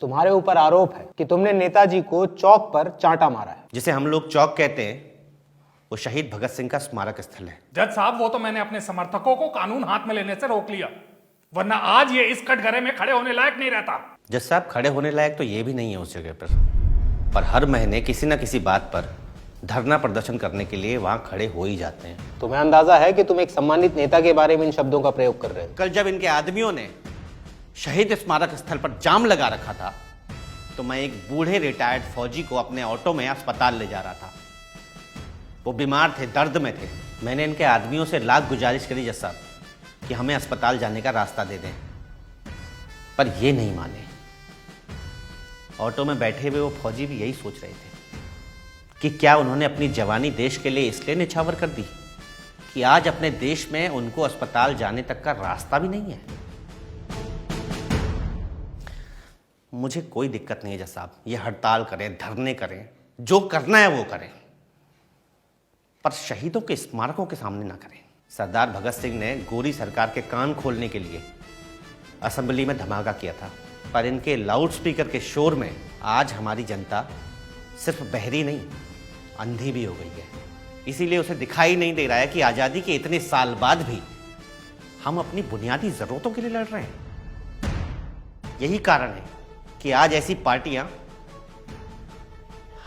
तुम्हारे ऊपर आरोप है कि तुमने नेताजी को चौक पर चांटा मारा है। जिसे हम लोग चौक कहते हैं वो शहीद भगत सिंह का स्मारक स्थल है। जज साहब, वो तो मैंने अपने समर्थकों को कानून हाथ में लेने से रोक लिया, वरना आज ये इस कटघरे में खड़े होने लायक नहीं रहता। जज साहब, खड़े होने लायक तो ये भी नहीं है उस जगह पर हर महीने किसी न किसी बात पर धरना प्रदर्शन करने के लिए वहां खड़े हो ही जाते हैं। तुम्हें अंदाजा है कि तुम एक सम्मानित नेता के बारे में इन शब्दों का प्रयोग कर रहे हो। कल जब इनके आदमियों ने शहीद स्मारक स्थल पर जाम लगा रखा था तो मैं एक बूढ़े रिटायर्ड फौजी को अपने ऑटो में अस्पताल ले जा रहा था। वो बीमार थे, दर्द में थे। मैंने इनके आदमियों से लाख गुजारिश करी जज साहब कि हमें अस्पताल जाने का रास्ता दे दें, पर ये नहीं माने। ऑटो में बैठे हुए वो फौजी भी यही सोच रहे थे कि क्या उन्होंने अपनी जवानी देश के लिए इसलिए निछावर कर दी कि आज अपने देश में उनको अस्पताल जाने तक का रास्ता भी नहीं है। मुझे कोई दिक्कत नहीं है जज साहब, ये हड़ताल करें, धरने करें, जो करना है वो करें, पर शहीदों के स्मारकों के सामने ना करें। सरदार भगत सिंह ने गोरी सरकार के कान खोलने के लिए असेंबली में धमाका किया था, पर इनके लाउडस्पीकर के शोर में आज हमारी जनता सिर्फ बहरी नहीं, अंधी भी हो गई है। इसीलिए उसे दिखाई नहीं दे रहा है कि आज़ादी के इतने साल बाद भी हम अपनी बुनियादी ज़रूरतों के लिए लड़ रहे हैं। यही कारण है कि आज ऐसी पार्टियां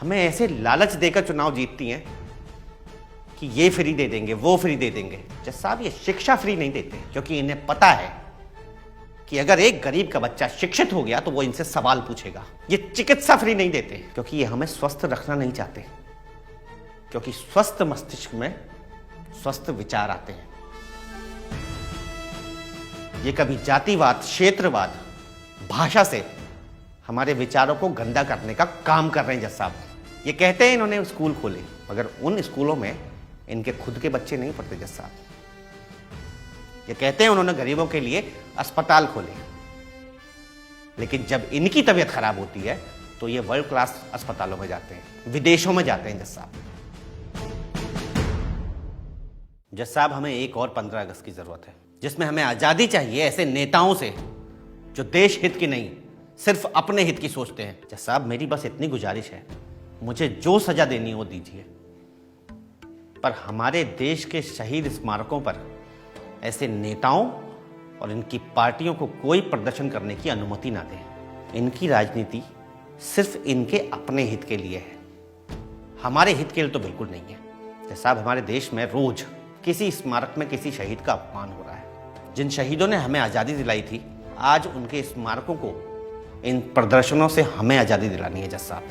हमें ऐसे लालच देकर चुनाव जीतती हैं कि ये फ्री दे देंगे, वो फ्री दे देंगे। जज साहब, ये शिक्षा फ्री नहीं देते क्योंकि इन्हें पता है कि अगर एक गरीब का बच्चा शिक्षित हो गया तो वो इनसे सवाल पूछेगा। ये चिकित्सा फ्री नहीं देते क्योंकि ये हमें स्वस्थ रखना नहीं चाहते, क्योंकि स्वस्थ मस्तिष्क में स्वस्थ विचार आते हैं। ये कभी जातिवाद, क्षेत्रवाद, भाषा से हमारे विचारों को गंदा करने का काम कर रहे हैं जज साहब। ये कहते हैं इन्होंने स्कूल खोले, मगर उन स्कूलों में इनके खुद के बच्चे नहीं पढ़ते जज साहब। ये कहते हैं उन्होंने गरीबों के लिए अस्पताल खोले, लेकिन जब इनकी तबीयत खराब होती है तो ये वर्ल्ड क्लास अस्पतालों में जाते हैं, विदेशों में जाते हैं जज साहब। जज साहब, हमें एक और 15 अगस्त की जरूरत है जिसमें हमें आजादी चाहिए ऐसे नेताओं से जो देश हित की नहीं, सिर्फ अपने हित की सोचते हैं। जज साहब, मेरी बस इतनी गुजारिश है, मुझे जो सजा देनी हो दीजिए, पर हमारे देश के शहीद स्मारकों पर ऐसे नेताओं और इनकी पार्टियों को कोई प्रदर्शन करने की अनुमति ना दें। इनकी राजनीति सिर्फ इनके अपने हित के लिए है, हमारे हित के लिए तो बिल्कुल नहीं है। जज साहब, हमारे देश में रोज किसी स्मारक में किसी शहीद का अपमान हो रहा है। जिन शहीदों ने हमें आज़ादी दिलाई थी, आज उनके स्मारकों को इन प्रदर्शनों से हमें आज़ादी दिलानी है जज साहब।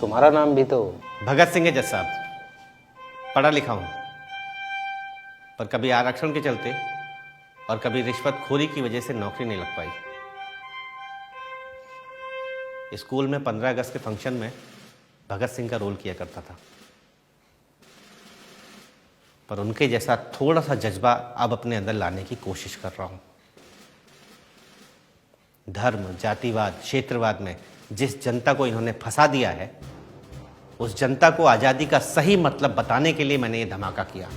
तुम्हारा नाम भी तो भगत सिंह है जज साहब, पढ़ा लिखा हूं, पर कभी आरक्षण के चलते और कभी रिश्वतखोरी की वजह से नौकरी नहीं लग पाई। स्कूल में 15 अगस्त के फंक्शन में भगत सिंह का रोल किया करता था, पर उनके जैसा थोड़ा सा जज्बा अब अपने अंदर लाने की कोशिश कर रहा हूं। धर्म, जातिवाद, क्षेत्रवाद में जिस जनता को इन्होंने फंसा दिया है, उस जनता को आज़ादी का सही मतलब बताने के लिए मैंने ये धमाका किया।